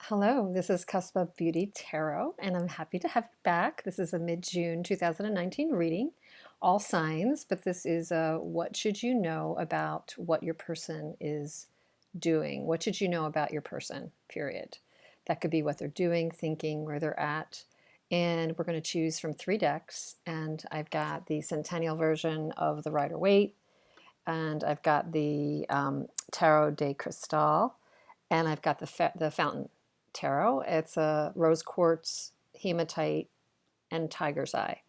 Hello, this is Cusp of Beauty Tarot, and I'm happy to have you back. This is a mid-June 2019 reading, all signs, but this is a what should you know about what your person is doing? What should you know about your person, period. That could be what they're doing, thinking, where they're at. And we're going to choose from 3 decks, and I've got the Centennial version of the Rider-Waite, and I've got the Tarot de Cristal, and I've got the Fountain Tarot. It's a rose quartz, hematite, and tiger's eye.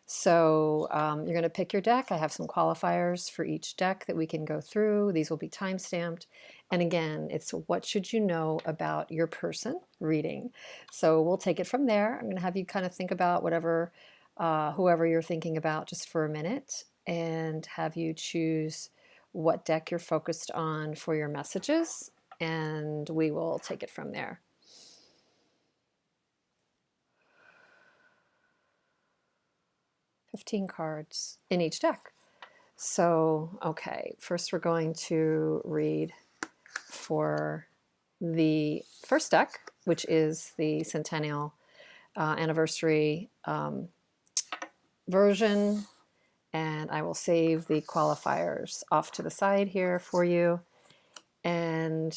So you're going to pick your deck. I have some qualifiers for each deck that we can go through. These will be time-stamped. And again, it's what should you know about your person reading. So we'll take it from there. I'm going to have you kind of think about whatever, whoever you're thinking about just for a minute, and have you choose what deck you're focused on for your messages, and we will take it from there. $15 cards in each deck. So, okay, first we're going to read for the first deck, which is the Centennial anniversary version, and I will save the qualifiers off to the side here for you, and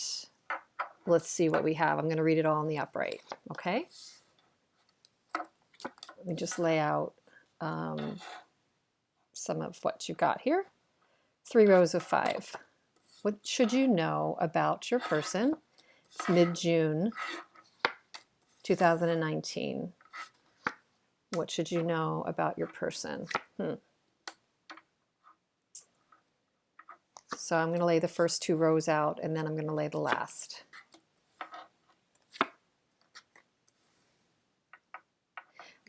let's see what we have. I'm going to read it all in the upright, okay? Let me just lay out some of what you got here. 3 rows of 5. What should you know about your person? It's mid-June 2019. What should you know about your person? So I'm going to lay the first 2 rows out, and then I'm going to lay the last.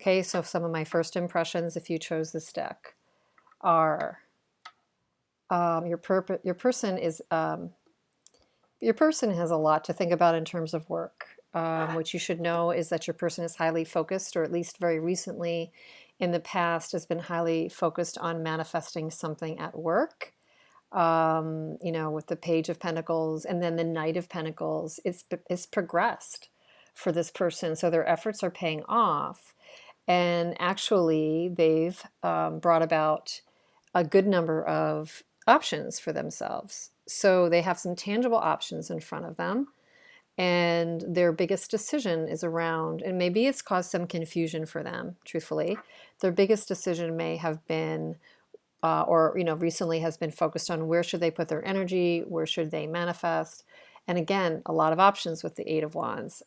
Okay, so some of my first impressions, if you chose this deck, are your person has a lot to think about in terms of work. What you should know is that your person is highly focused, or at least very recently in the past has been highly focused on manifesting something at work. You know, with the Page of Pentacles and then the Knight of Pentacles, it's progressed for this person. So their efforts are paying off. And actually, they've brought about a good number of options for themselves. So they have some tangible options in front of them. And their biggest decision is around, and maybe it's caused some confusion for them, truthfully. Their biggest decision may have been, or recently has been focused on where should they put their energy, where should they manifest. And again, a lot of options with the 8 of Wands,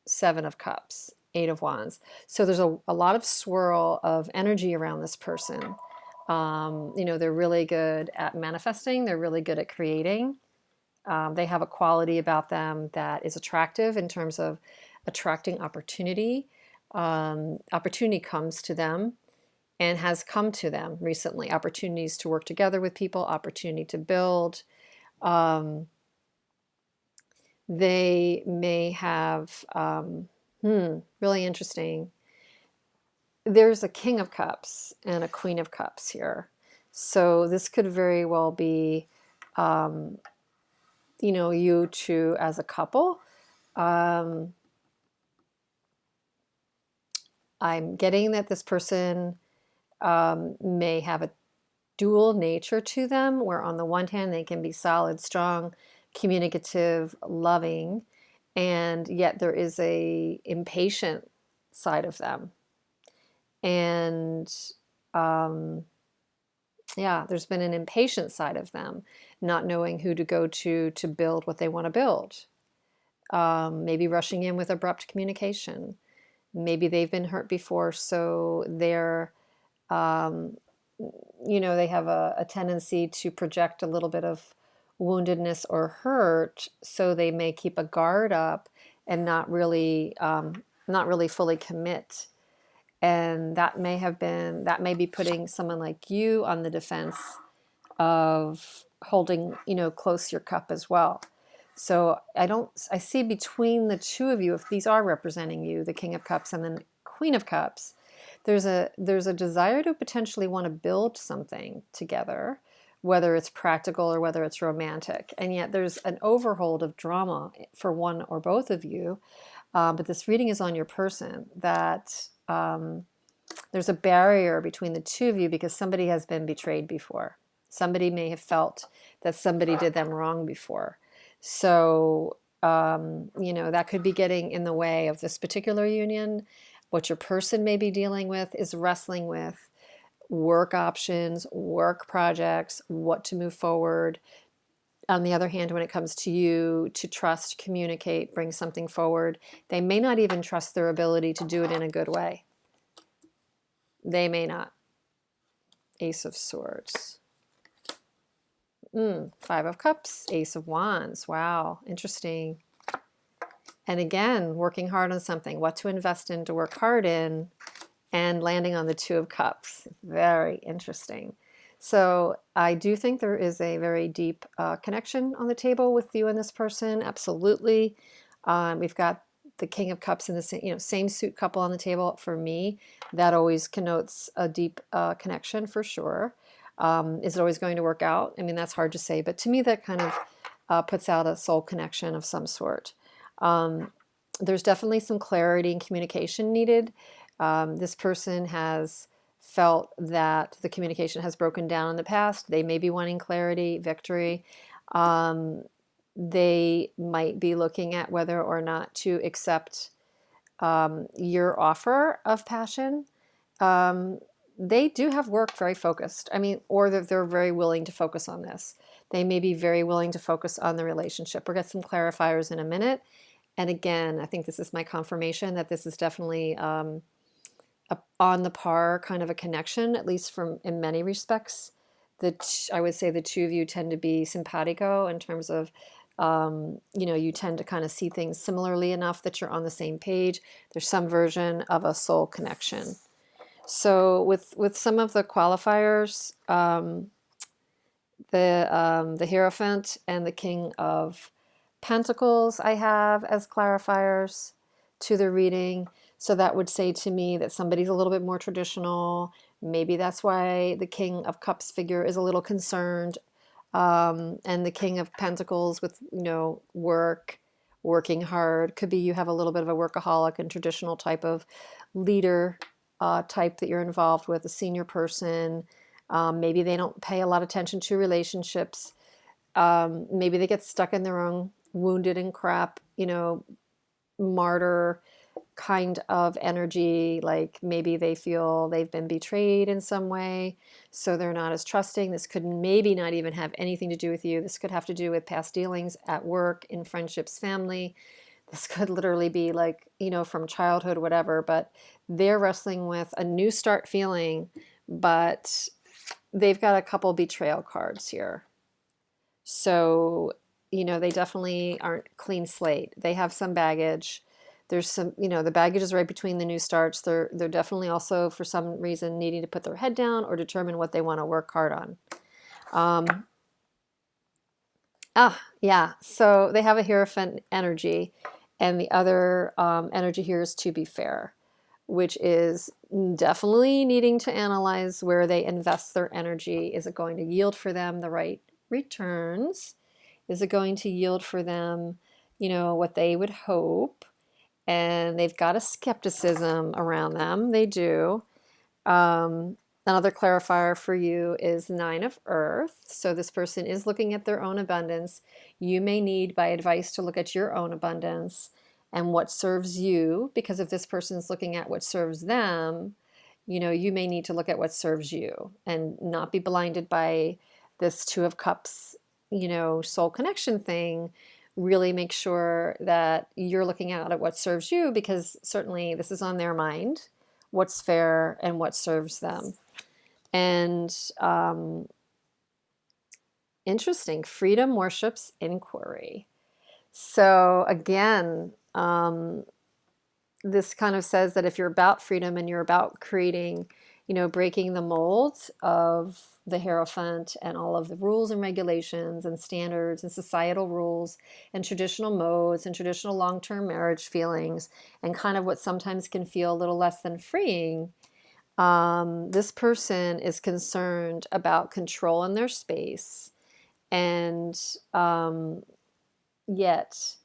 7 of Cups, 8 of Wands. So there's a lot of swirl of energy around this person. They're really good at manifesting. They're really good at creating. They have a quality about them that is attractive in terms of attracting opportunity. Opportunity comes to them and has come to them recently. Opportunities to work together with people, opportunity to build. They may have, really interesting. There's a King of Cups and a Queen of Cups here. So this could very well be, you two as a couple. I'm getting that this person may have a dual nature to them, where on the one hand they can be solid, strong, communicative, loving, and yet there is a impatient side of them. And there's been an impatient side of them, not knowing who to go to build what they want to build. Maybe rushing in with abrupt communication. Maybe they've been hurt before, so they're, they have a tendency to project a little bit of woundedness or hurt, so they may keep a guard up and not really fully commit. And that may be putting someone like you on the defense of holding, close your cup as well. So I see between the two of you, if these are representing you, the King of Cups and the Queen of Cups, there's a desire to potentially want to build something together, whether it's practical or whether it's romantic. And yet there's an overhold of drama for one or both of you. But this reading is on your person, that there's a barrier between the two of you because somebody has been betrayed before. Somebody may have felt that somebody did them wrong before. So, that could be getting in the way of this particular union. What your person may be dealing with is wrestling with work options, work projects, what to move forward. On the other hand, when it comes to you to trust, communicate, bring something forward, they may not even trust their ability to do it in a good way. They may not. Ace of Swords. Five of Cups, Ace of Wands. Wow, interesting. And again, working hard on something, what to invest in, to work hard in, and landing on the Two of Cups. Very interesting. So I do think there is a very deep connection on the table with you and this person. Absolutely. We've got the King of Cups and the same suit couple on the table. For me, that always connotes a deep connection for sure. Is it always going to work out? I mean, that's hard to say, but to me that kind of puts out a soul connection of some sort. There's definitely some clarity and communication needed. This person has felt that the communication has broken down in the past. They may be wanting clarity, victory. They might be looking at whether or not to accept your offer of passion. They do have work very focused. I mean, or they're very willing to focus on this. They may be very willing to focus on the relationship. We'll get some clarifiers in a minute. And again, I think this is my confirmation that this is definitely on the par kind of a connection, at least in many respects. I would say the two of you tend to be simpatico in terms of, you tend to kind of see things similarly enough that you're on the same page. There's some version of a soul connection. So with some of the qualifiers, the Hierophant and the King of Pentacles I have as clarifiers to the reading. So that would say to me that somebody's a little bit more traditional. Maybe that's why the King of Cups figure is a little concerned. And the King of Pentacles with, working hard. Could be you have a little bit of a workaholic and traditional type of leader type that you're involved with, a senior person. Maybe they don't pay a lot of attention to relationships. Maybe they get stuck in their own wounded and crap, martyr kind of energy, like maybe they feel they've been betrayed in some way, so they're not as trusting. This could maybe not even have anything to do with you. This could have to do with past dealings at work, in friendships, family. This could literally be like, from childhood, whatever, but they're wrestling with a new start feeling, but they've got a couple betrayal cards here. So, they definitely aren't clean slate. They have some baggage. There's some, the baggage is right between the new starts. They're definitely also, for some reason, needing to put their head down or determine what they want to work hard on. Yeah, so they have a Hierophant energy, and the other energy here is to be fair, which is definitely needing to analyze where they invest their energy. Is it going to yield for them the right returns? Is it going to yield for them, what they would hope? And they've got a skepticism around them. They do. Another clarifier for you is Nine of Earth. So this person is looking at their own abundance. You may need, by advice, to look at your own abundance and what serves you, because if this person is looking at what serves them, you may need to look at what serves you and not be blinded by this Two of Cups, soul connection thing. Really make sure that you're looking at what serves you, because certainly this is on their mind, what's fair and what serves them. And interesting, freedom worships inquiry. So again, this kind of says that if you're about freedom and you're about creating, breaking the mold of the Hierophant and all of the rules and regulations and standards and societal rules and traditional modes and traditional long-term marriage feelings and kind of what sometimes can feel a little less than freeing, This person is concerned about control in their space, and yet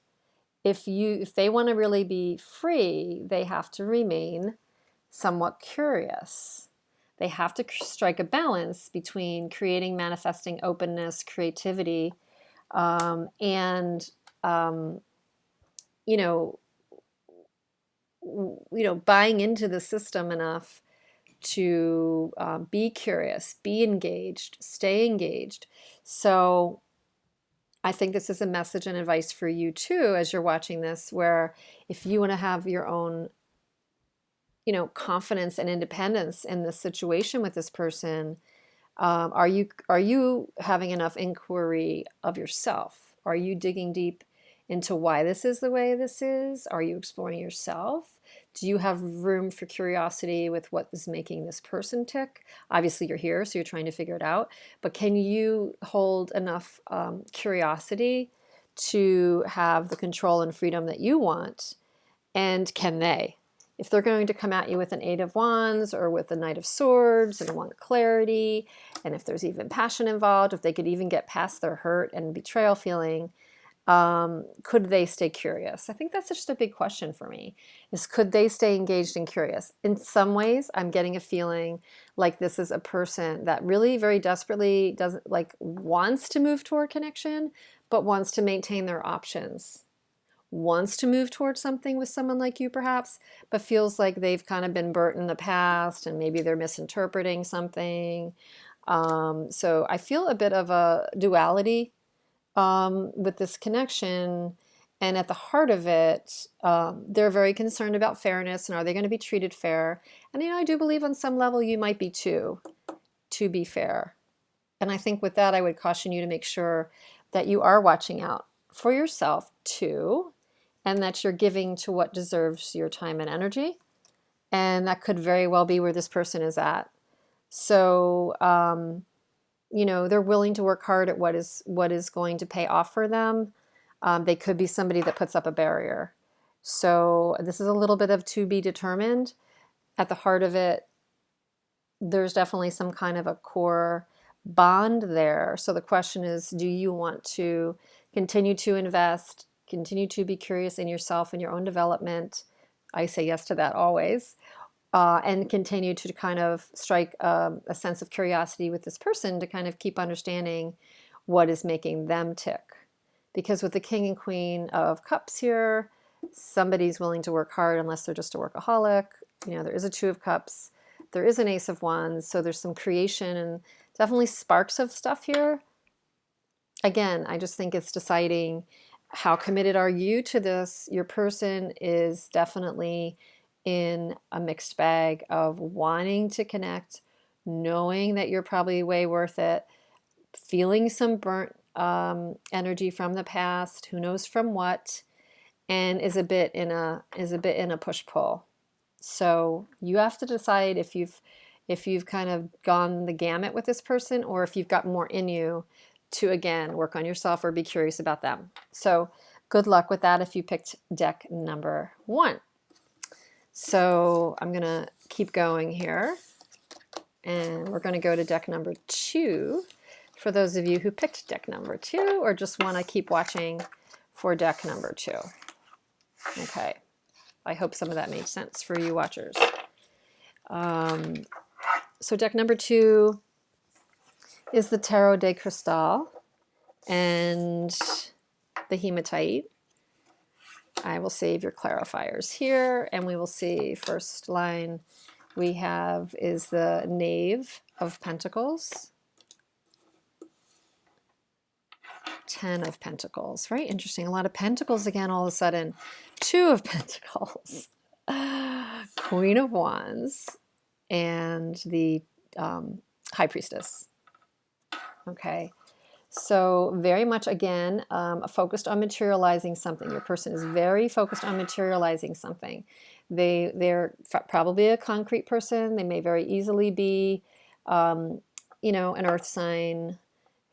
if they want to really be free, they have to remain somewhat curious. They have to strike a balance between creating, manifesting openness, creativity, and you know, buying into the system enough to be curious, be engaged, stay engaged. So I think this is a message and advice for you too, as you're watching this, where if you want to have your own, confidence and independence in this situation with this person, are you having enough inquiry of yourself? Are you digging deep into why this is the way this is? Are you exploring yourself? Do you have room for curiosity with what is making this person tick? Obviously, you're here, so you're trying to figure it out. But can you hold enough curiosity to have the control and freedom that you want? And can they? If they're going to come at you with an Eight of Wands or with a Knight of Swords and want clarity, and if there's even passion involved, if they could even get past their hurt and betrayal feeling, could they stay curious? I think that's just a big question for me, is could they stay engaged and curious? In some ways, I'm getting a feeling like this is a person that really very desperately wants to move toward connection, but wants to maintain their options. Wants to move towards something with someone like you perhaps, but feels like they've kind of been burnt in the past and maybe they're misinterpreting something. So I feel a bit of a duality with this connection, and at the heart of it, they're very concerned about fairness and are they going to be treated fair? And I do believe on some level you might be too, to be fair. And I think with that I would caution you to make sure that you are watching out for yourself too, and that you're giving to what deserves your time and energy. And that could very well be where this person is at. So, they're willing to work hard at what is going to pay off for them. They could be somebody that puts up a barrier. So this is a little bit of to be determined. At the heart of it, there's definitely some kind of a core bond there. So the question is, do you want to continue to invest, continue to be curious in yourself and your own development? I say yes to that always. And continue to kind of strike a sense of curiosity with this person to kind of keep understanding what is making them tick. Because with the King and Queen of Cups here, somebody's willing to work hard unless they're just a workaholic. There is a Two of Cups. There is an Ace of Wands. So there's some creation and definitely sparks of stuff here. Again, I just think it's deciding how committed are you to this. Your person is definitely in a mixed bag of wanting to connect, knowing that you're probably way worth it, feeling some burnt energy from the past, who knows from what, and is a bit in a push-pull. So you have to decide if you've kind of gone the gamut with this person, or if you've got more in you to again work on yourself or be curious about them. So good luck with that if you picked deck number 1. So I'm going to keep going here, and we're going to go to deck number 2 for those of you who picked deck number 2 or just want to keep watching for deck number 2. Okay, I hope some of that made sense for you watchers. So deck number 2 is the Tarot de Cristal and the Hematite. I will save your clarifiers here, and we will see first line we have is the Knave of Pentacles, 10 of Pentacles. Very interesting. A lot of Pentacles again all of a sudden. 2 of Pentacles, Queen of Wands, and the High Priestess. Okay. So very much, again, focused on materializing something. Your person is very focused on materializing something. They're probably a concrete person. They may very easily be, an earth sign.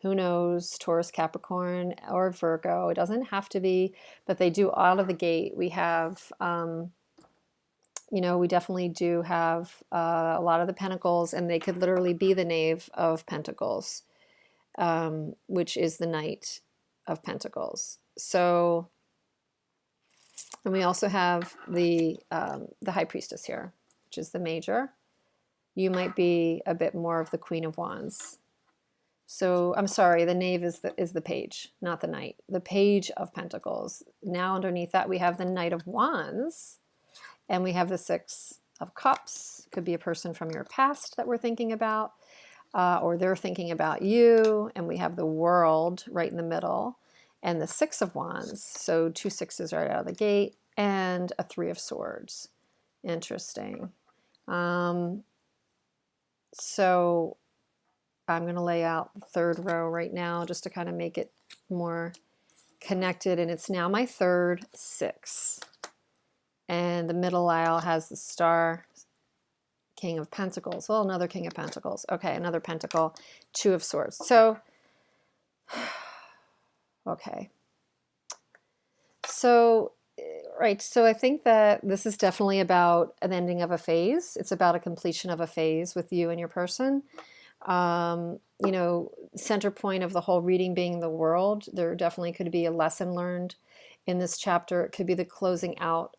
Who knows? Taurus, Capricorn, or Virgo. It doesn't have to be, but they do out of the gate. We have You know, we definitely do have a lot of the pentacles, and they could literally be the Knave of Pentacles, which is the Knight of Pentacles. So, and we also have the High Priestess here, which is the Major. You might be a bit more of the Queen of Wands. So I'm sorry, the Knave is the Page, not the Knight. The Page of Pentacles. Now underneath that we have the Knight of Wands, and we have the Six of Cups. Could be a person from your past that we're thinking about, or they're thinking about you. And we have the World right in the middle, and the Six of Wands. So 2 sixes right out of the gate, and a 3 of Swords. Interesting. So I'm going to lay out the third row right now just to kind of make it more connected. And it's now my third 6. And the middle aisle has the Star, King of Pentacles. Well, another King of Pentacles. Okay, another Pentacle, 2 of Swords. So, okay. So, right. So I think that this is definitely about an ending of a phase. It's about a completion of a phase with you and your person. You know, center point of the whole reading being the World. There definitely could be a lesson learned in this chapter. It could be the closing out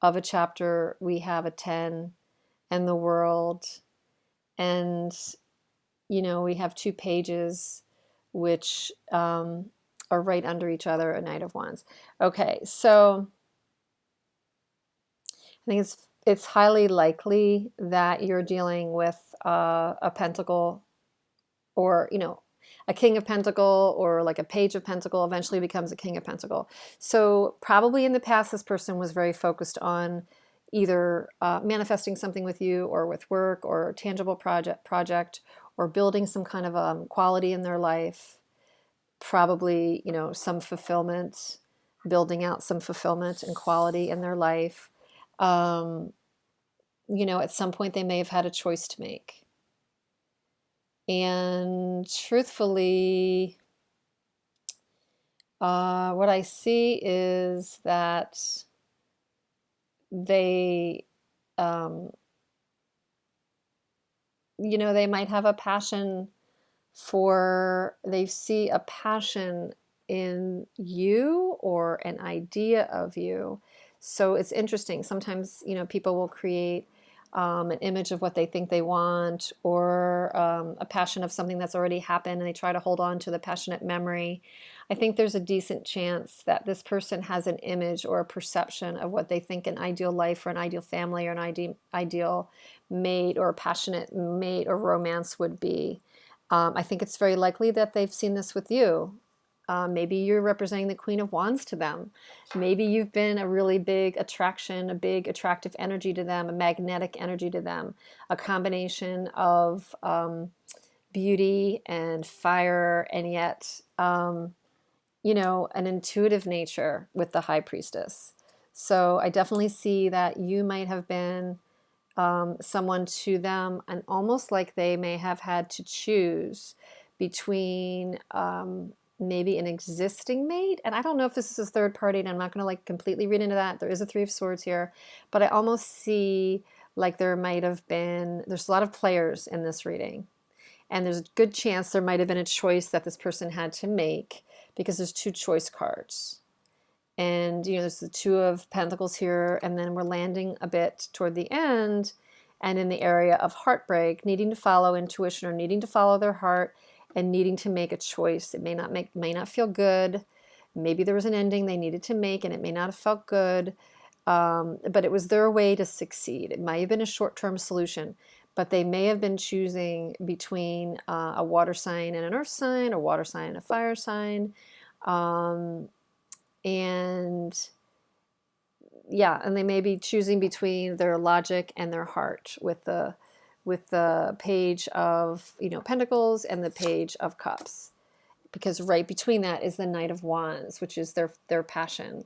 of a chapter. We have a 10 and the World, and you know, we have 2 pages which are right under each other, a Knight of Wands. Okay, so I think it's highly likely that you're dealing with a Pentacle, or you know, a King of Pentacle, or like a Page of Pentacle eventually becomes a King of Pentacle. So probably in the past this person was very focused on either manifesting something with you, or with work, or a tangible project, or building some kind of quality in their life. Probably, you know, some fulfillment, building out some fulfillment and quality in their life. You know, at some point they may have had a choice to make. And truthfully, what I see is that they, you know, they might have a passion they see a passion in you, or an idea of you. So it's interesting. Sometimes, you know, people will create an image of what they think they want, or a passion of something that's already happened, and they try to hold on to the passionate memory. I think there's a decent chance that this person has an image or a perception of what they think an ideal life, or an ideal family, or an ideal mate, or a passionate mate or romance would be. I think it's very likely that they've seen this with you. Maybe you're representing the Queen of Wands to them. Maybe you've been a really big attraction, a big attractive energy to them, a magnetic energy to them, a combination of beauty and fire, and yet, you know, an intuitive nature with the High Priestess. So I definitely see that you might have been someone to them, and almost like they may have had to choose between maybe an existing mate, and I don't know if this is a third party, and I'm not going to like completely read into that. There is a 3 of Swords here, but I almost see like there might have been, there's a lot of players in this reading, and there's a good chance there might have been a choice that this person had to make, because there's 2 choice cards. And, you know, there's the 2 of Pentacles here, and then we're landing a bit toward the end, and in the area of heartbreak, needing to follow intuition, or needing to follow their heart, and needing to make a choice. It may not feel good. Maybe there was an ending they needed to make, and it may not have felt good, but it was their way to succeed. It might have been a short-term solution, but they may have been choosing between a water sign and an earth sign, or water sign and a fire sign. And yeah, and they may be choosing between their logic and their heart, with the Page of, you know, Pentacles, and the Page of Cups, because right between that is the Knight of Wands, which is their passion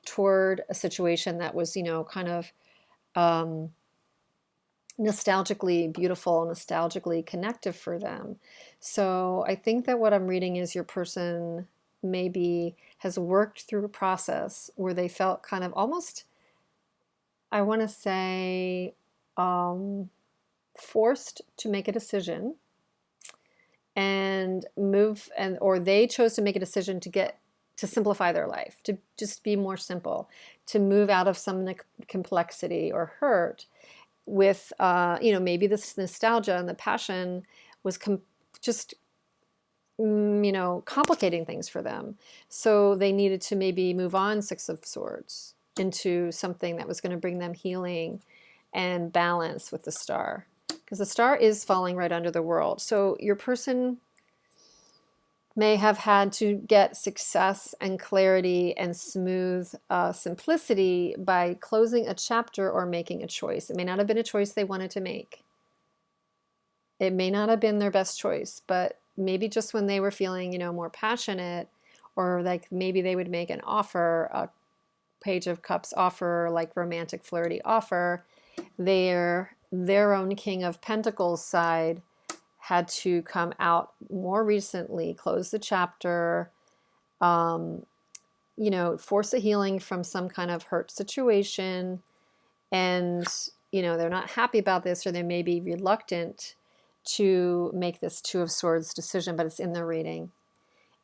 toward a situation that was, you know, kind of nostalgically beautiful, nostalgically connective for them. So I think that what I'm reading is your person maybe has worked through a process where they felt kind of almost I want to say forced to make a decision and move, and or they chose to make a decision to simplify their life, to just be more simple, to move out of some complexity or hurt with, maybe this nostalgia and the passion was just, complicating things for them. So they needed to maybe move on, Six of Swords, into something that was going to bring them healing and balance with the star. Because the star is falling right under the world. So your person may have had to get success and clarity and smooth simplicity by closing a chapter or making a choice. It may not have been a choice they wanted to make. It may not have been their best choice, but maybe just when they were feeling, more passionate, or like maybe they would make an offer, a Page of Cups offer, like romantic flirty offer, their own King of Pentacles side had to come out more recently, close the chapter, force a healing from some kind of hurt situation. And, they're not happy about this, or they may be reluctant to make this Two of Swords decision, but it's in the reading.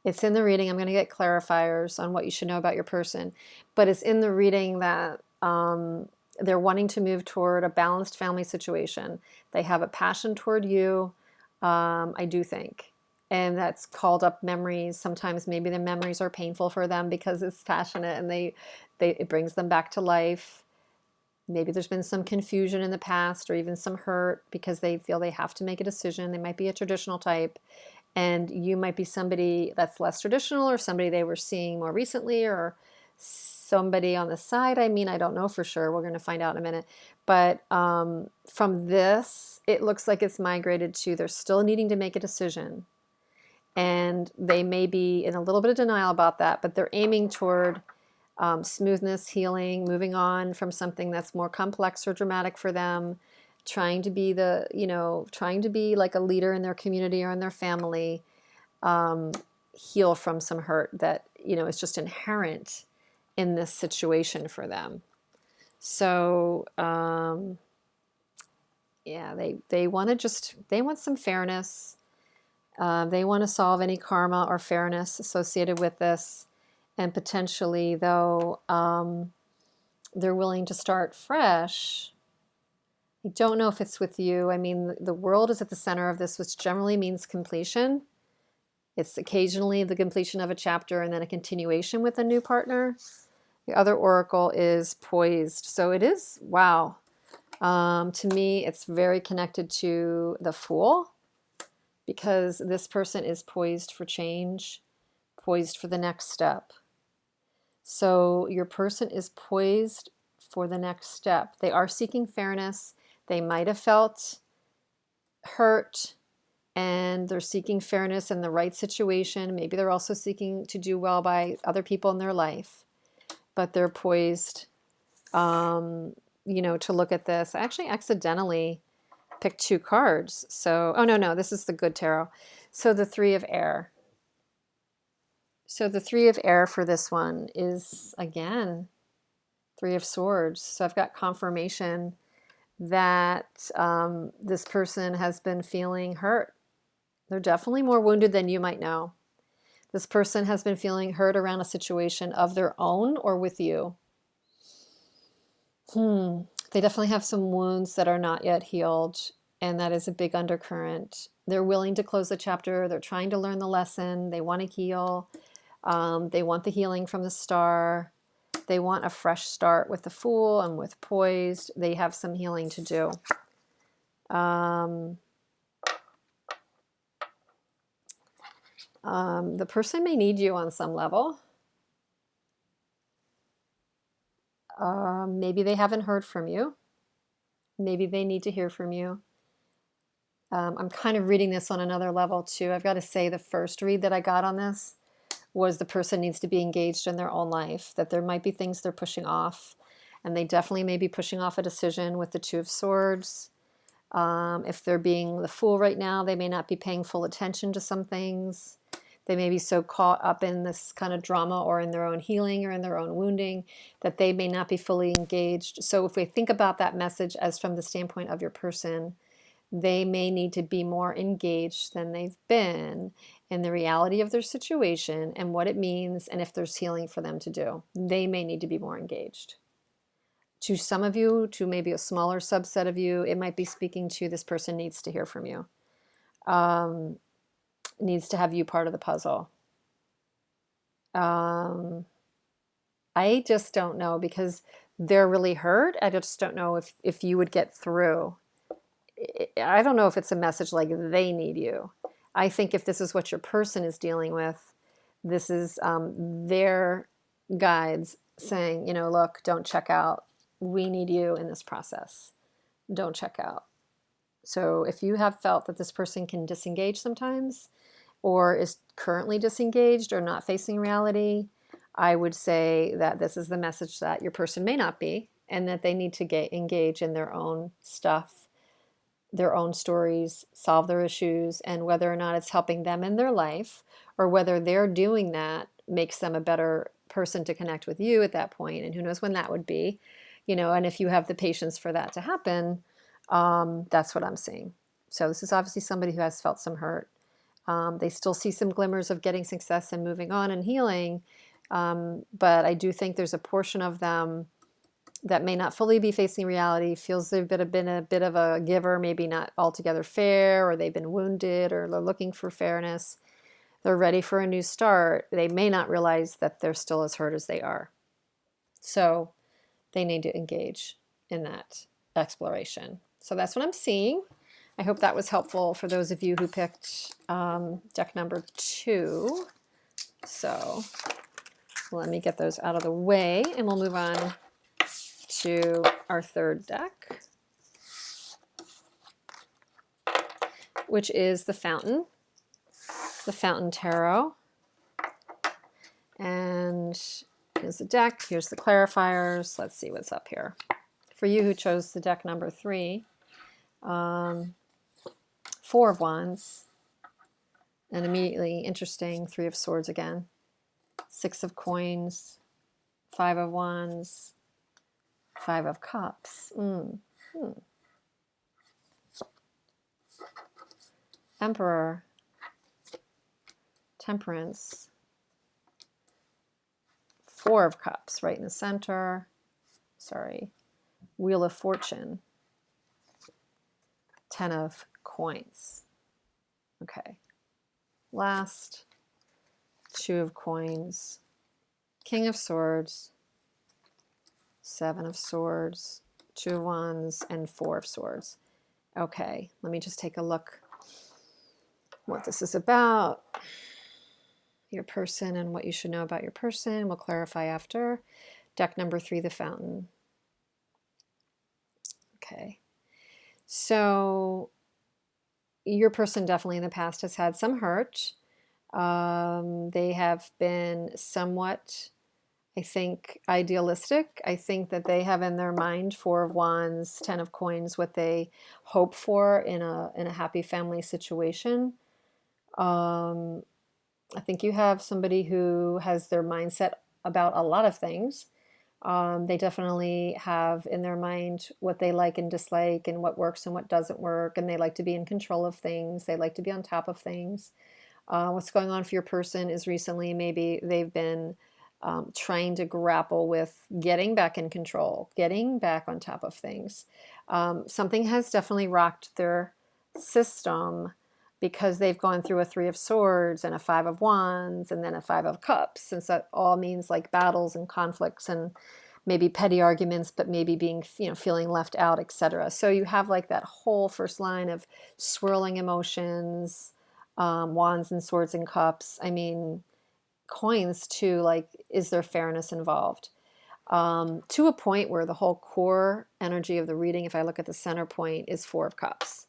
It's in the reading. I'm going to get clarifiers on what you should know about your person, but it's in the reading that they're wanting to move toward a balanced family situation. They have a passion toward you. I do think. And that's called up memories. Sometimes maybe the memories are painful for them because it's passionate and it brings them back to life. Maybe there's been some confusion in the past or even some hurt because they feel they have to make a decision. They might be a traditional type, and you might be somebody that's less traditional, or somebody they were seeing more recently, or somebody on the side. I mean, I don't know for sure. We're going to find out in a minute. But from this, it looks like it's migrated to they're still needing to make a decision. And they may be in a little bit of denial about that, but they're aiming toward smoothness, healing, moving on from something that's more complex or dramatic for them, trying to be like a leader in their community or in their family, heal from some hurt that, is just inherent in this situation for them. So, they want some fairness. They want to solve any karma or fairness associated with this. And potentially, though, they're willing to start fresh. I don't know if it's with you. I mean, the world is at the center of this, which generally means completion. It's occasionally the completion of a chapter and then a continuation with a new partner. The other oracle is poised. So it is, wow. To me, it's very connected to the Fool, because this person is poised for change, poised for the next step. So your person is poised for the next step. They are seeking fairness. They might have felt hurt, and they're seeking fairness in the right situation. Maybe they're also seeking to do well by other people in their life, but they're poised, to look at this. I actually accidentally picked two cards. So, oh no, this is the good tarot. So the Three of Air. So the Three of Air for this one is, again, Three of Swords. So I've got confirmation that this person has been feeling hurt. They're definitely more wounded than you might know. This person has been feeling hurt around a situation of their own or with you. They definitely have some wounds that are not yet healed, and that is a big undercurrent. They're willing to close the chapter. They're trying to learn the lesson. They want to heal. They want the healing from the star. They want a fresh start with the Fool and with poised. They have some healing to do. The person may need you on some level. Maybe they haven't heard from you. Maybe they need to hear from you. I'm kind of reading this on another level too. I've got to say, the first read that I got on this was the person needs to be engaged in their own life, that there might be things they're pushing off, and they definitely may be pushing off a decision with the Two of Swords. If they're being the Fool right now, they may not be paying full attention to some things. They may be so caught up in this kind of drama or in their own healing or in their own wounding that they may not be fully engaged. So if we think about that message as from the standpoint of your person, they may need to be more engaged than they've been in the reality of their situation and what it means, and if there's healing for them to do. They may need to be more engaged. To some of you, to maybe a smaller subset of you, it might be speaking to this person needs to hear from you, needs to have you part of the puzzle. I just don't know, because they're really hurt. I just don't know if you would get through. I don't know if it's a message like they need you. I think if this is what your person is dealing with, this is their guides saying, you know, look, don't check out. We need you in this process. Don't check out. So if you have felt that this person can disengage sometimes, or is currently disengaged or not facing reality, I would say that this is the message that your person may not be, and that they need to engage in their own stuff, their own stories, solve their issues, and whether or not it's helping them in their life, or whether they're doing that makes them a better person to connect with you at that point, and who knows when that would be, you know, and if you have the patience for that to happen, that's what I'm seeing. So this is obviously somebody who has felt some hurt. They still see some glimmers of getting success and moving on and healing, but I do think there's a portion of them that may not fully be facing reality, feels they've been a bit of a giver, maybe not altogether fair, or they've been wounded, or they're looking for fairness. They're ready for a new start. They may not realize that they're still as hurt as they are. So they need to engage in that exploration. So that's what I'm seeing. I hope that was helpful for those of you who picked deck number 2. So let me get those out of the way, and we'll move on to our third deck, which is the Fountain Tarot. And here's the deck, here's the clarifiers. Let's see what's up here. For you who chose the deck number 3, 4 of Wands, and immediately interesting, 3 of Swords again, 6 of Coins, 5 of Wands, 5 of Cups. Emperor, Temperance, 4 of Cups right in the center. Sorry. Wheel of Fortune, 10 of Coins. Okay. Last, 2 of Coins, King of Swords, 7 of Swords, 2 of Wands, and 4 of Swords. Okay, let me just take a look what this is about. Your person and what you should know about your person. We'll clarify after. Deck number 3, the Fountain. Okay. So your person definitely in the past has had some hurt. They have been somewhat, I think, idealistic. I think that they have in their mind 4 of Wands, 10 of Coins, what they hope for in a happy family situation. I think you have somebody who has their mindset about a lot of things. They definitely have in their mind what they like and dislike, and what works and what doesn't work, and they like to be in control of things. They like to be on top of things. What's going on for your person is recently maybe they've been trying to grapple with getting back in control, getting back on top of things. Something has definitely rocked their system, because they've gone through a 3 of Swords and a 5 of Wands and then a 5 of Cups, since that all means like battles and conflicts and maybe petty arguments, but maybe being, feeling left out, etc. So you have like that whole first line of swirling emotions, Wands and Swords and Cups. I mean, Coins too, like, is there fairness involved? To a point where the whole core energy of the reading, if I look at the center point, is 4 of Cups.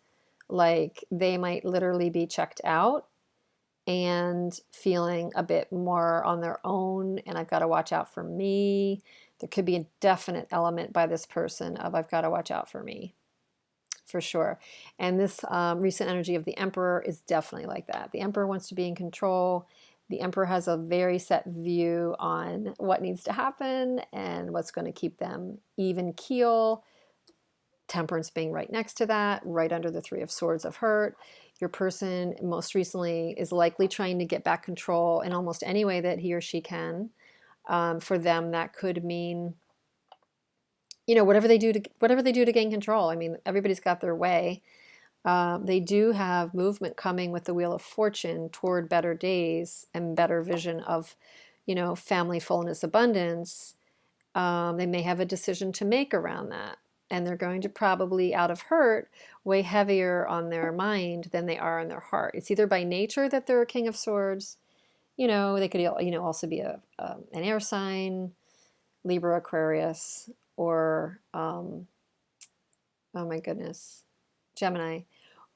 Like, they might literally be checked out and feeling a bit more on their own, and I've got to watch out for me. There could be a definite element by this person of I've got to watch out for me. for sure. And this recent energy of the Emperor is definitely like that. The Emperor wants to be in control. The Emperor has a very set view on what needs to happen and what's going to keep them even keel. Temperance being right next to that, right under the Three of Swords of hurt. Your person most recently is likely trying to get back control in almost any way that he or she can. For them, that could mean, you know, whatever they do to gain control. I mean, everybody's got their way. They do have movement coming with the Wheel of Fortune toward better days and better vision of, you know, family, fullness, abundance. They may have a decision to make around that. And they're going to probably, out of hurt, weigh heavier on their mind than they are on their heart. It's either by nature that they're a King of Swords. You know, they could, you know, also be an air sign, Libra, Aquarius, or, oh my goodness, Gemini.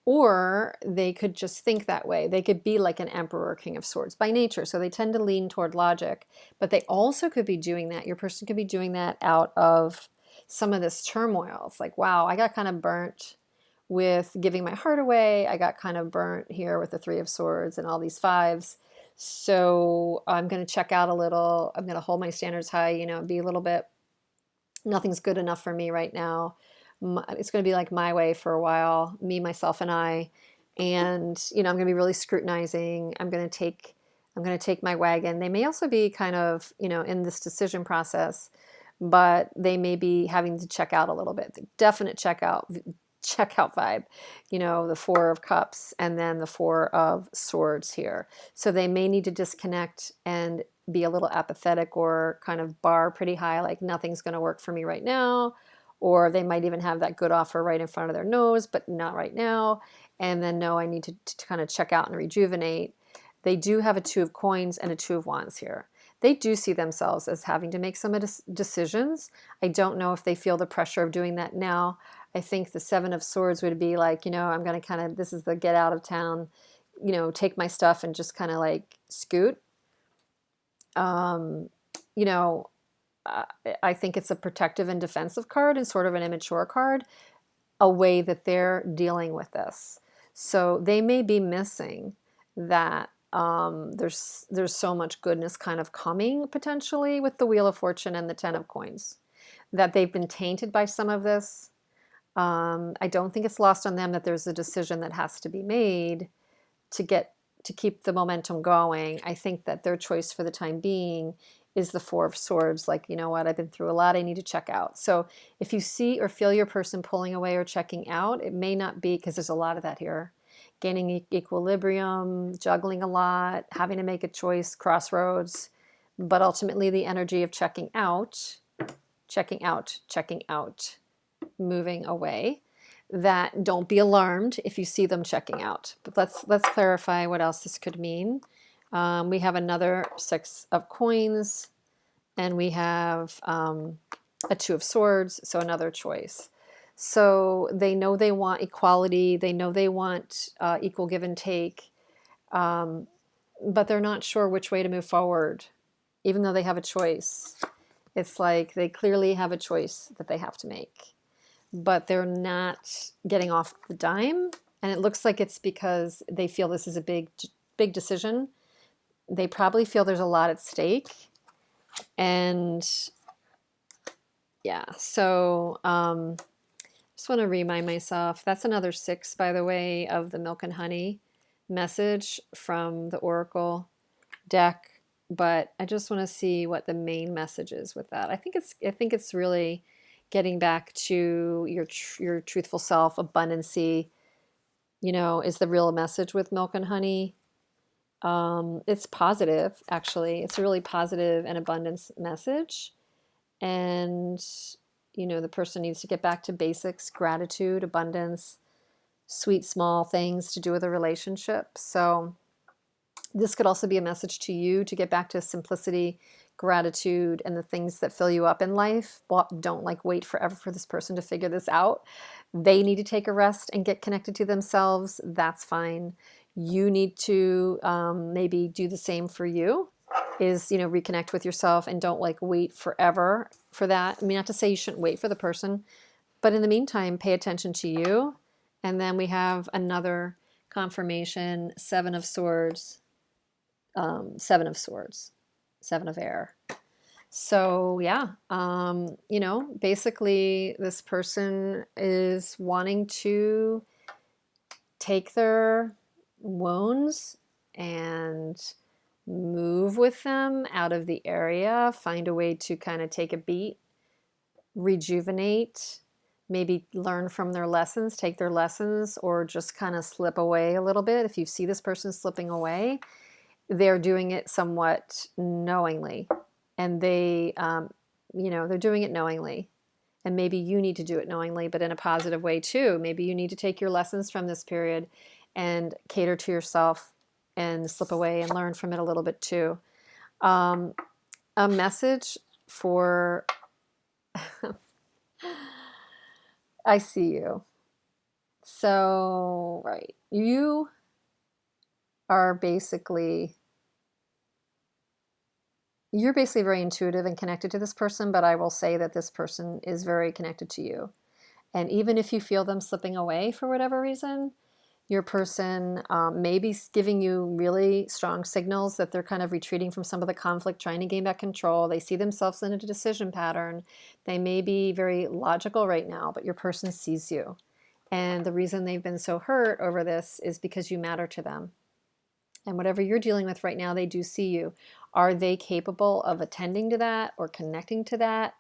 Or they could just think that way. They could be like an Emperor or King of Swords by nature. So they tend to lean toward logic. But they also could be doing that. Your person could be doing that out of some of this turmoil. It's like, wow, I got kind of burnt with giving my heart away. I got kind of burnt here with the Three of Swords and all these fives. So I'm going to check out a little. I'm going to hold my standards high, you know, be a little bit, nothing's good enough for me right now. It's going to be like my way for a while, me, myself, and I. And, you know, I'm going to be really scrutinizing. I'm going to take my wagon. They may also be kind of, you know, in this decision process, but they may be having to check out a little bit. The definite checkout vibe, you know, the Four of Cups and then the Four of Swords here. So they may need to disconnect and be a little apathetic or kind of bar pretty high, like nothing's going to work for me right now. Or they might even have that good offer right in front of their nose, but not right now. And then, no, I need to kind of check out and rejuvenate. They do have a Two of Coins and a Two of Wands here. They do see themselves as having to make some decisions. I don't know if they feel the pressure of doing that now. I think the Seven of Swords would be like, you know, I'm going to kind of, this is the get out of town, you know, take my stuff and just kind of like scoot. You know, I think it's a protective and defensive card and sort of an immature card, a way that they're dealing with this. So they may be missing that there's so much goodness kind of coming potentially with the Wheel of Fortune and the Ten of Coins, that they've been tainted by some of this. I don't think it's lost on them that there's a decision that has to be made to keep the momentum going. I think that their choice for the time being is the Four of Swords. Like, you know what, I've been through a lot, I need to check out. So if you see or feel your person pulling away or checking out, it may not be, because there's a lot of that here, gaining equilibrium, juggling a lot, having to make a choice, crossroads, but ultimately the energy of checking out, moving away. That don't be alarmed if you see them checking out. But let's clarify what else this could mean. We have another Six of Coins, and we have a Two of Swords, so another choice. So they know they want equality, they know they want equal give and take, but they're not sure which way to move forward, even though they have a choice. It's like they clearly have a choice that they have to make, but they're not getting off the dime. And it looks like it's because they feel this is a big decision. They probably feel there's a lot at stake. And yeah, so just want to remind myself, that's another 6, by the way, of the Milk and Honey message from the Oracle deck. But I just want to see what the main message is with that. I think it's really getting back to your truthful self, abundancy, you know, is the real message with Milk and Honey. It's positive, actually. It's a really positive and abundance message. And, you know, the person needs to get back to basics, gratitude, abundance, sweet, small things to do with a relationship. So this could also be a message to you to get back to simplicity, gratitude, and the things that fill you up in life. Don't like wait forever for this person to figure this out. They need to take a rest and get connected to themselves. That's fine. You need to maybe do the same for you, is, you know, reconnect with yourself and don't like wait forever for that. I mean, not to say you shouldn't wait for the person, but in the meantime, pay attention to you And then we have another confirmation, Seven of Swords, Seven of Swords, Seven of Air. So yeah, you know, basically this person is wanting to take their wounds and move with them out of the area, find a way to kind of take a beat, rejuvenate, maybe learn from their lessons, take their lessons, or just kind of slip away a little bit. If you see this person slipping away, they're doing it somewhat knowingly, and they, you know, they're doing it knowingly. And maybe you need to do it knowingly, but in a positive way too. Maybe you need to take your lessons from this period and cater to yourself and slip away and learn from it a little bit too. A message for, I see you. So, right, you are basically, you're basically very intuitive and connected to this person, but I will say that this person is very connected to you. And even if you feel them slipping away for whatever reason, your person may be giving you really strong signals that they're kind of retreating from some of the conflict, trying to gain back control. They see themselves in a decision pattern. They may be very logical right now, but your person sees you. And the reason they've been so hurt over this is because you matter to them. And whatever you're dealing with right now, they do see you. Are they capable of attending to that or connecting to that?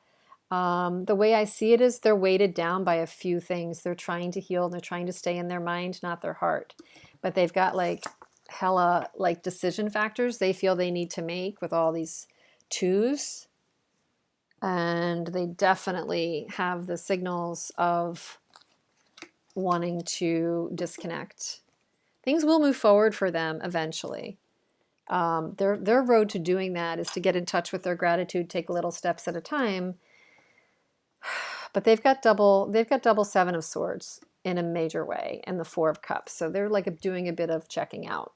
The way I see it is they're weighted down by a few things. They're trying to heal. They're trying to stay in their mind, not their heart. But they've got like hella like decision factors they feel they need to make with all these twos. And they definitely have the signals of wanting to disconnect. Things will move forward for them eventually. Their road to doing that is to get in touch with their gratitude, take little steps at a time. But they've got double Seven of Swords in a major way, and the Four of Cups. So they're like doing a bit of checking out.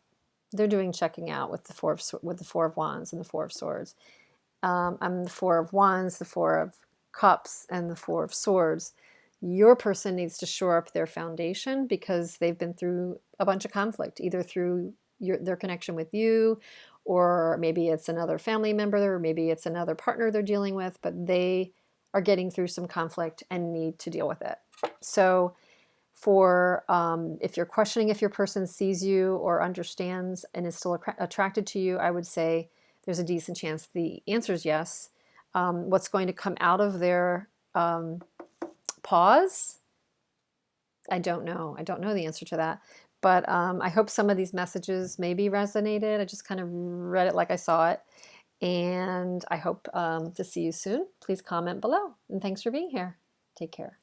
They're doing checking out with the Four of Wands and the Four of Swords. I'm the Four of Wands, the Four of Cups, and the Four of Swords. Your person needs to shore up their foundation because they've been through a bunch of conflict, either through their connection with you, or maybe it's another family member, or maybe it's another partner they're dealing with, but they are getting through some conflict and need to deal with it. So for if you're questioning if your person sees you or understands and is still attracted to you, I would say there's a decent chance the answer is yes. What's going to come out of their pause? I don't know. I don't know the answer to that. But I hope some of these messages maybe resonated. I just kind of read it like I saw it. And I hope to see you soon. Please comment below. And thanks for being here. Take care.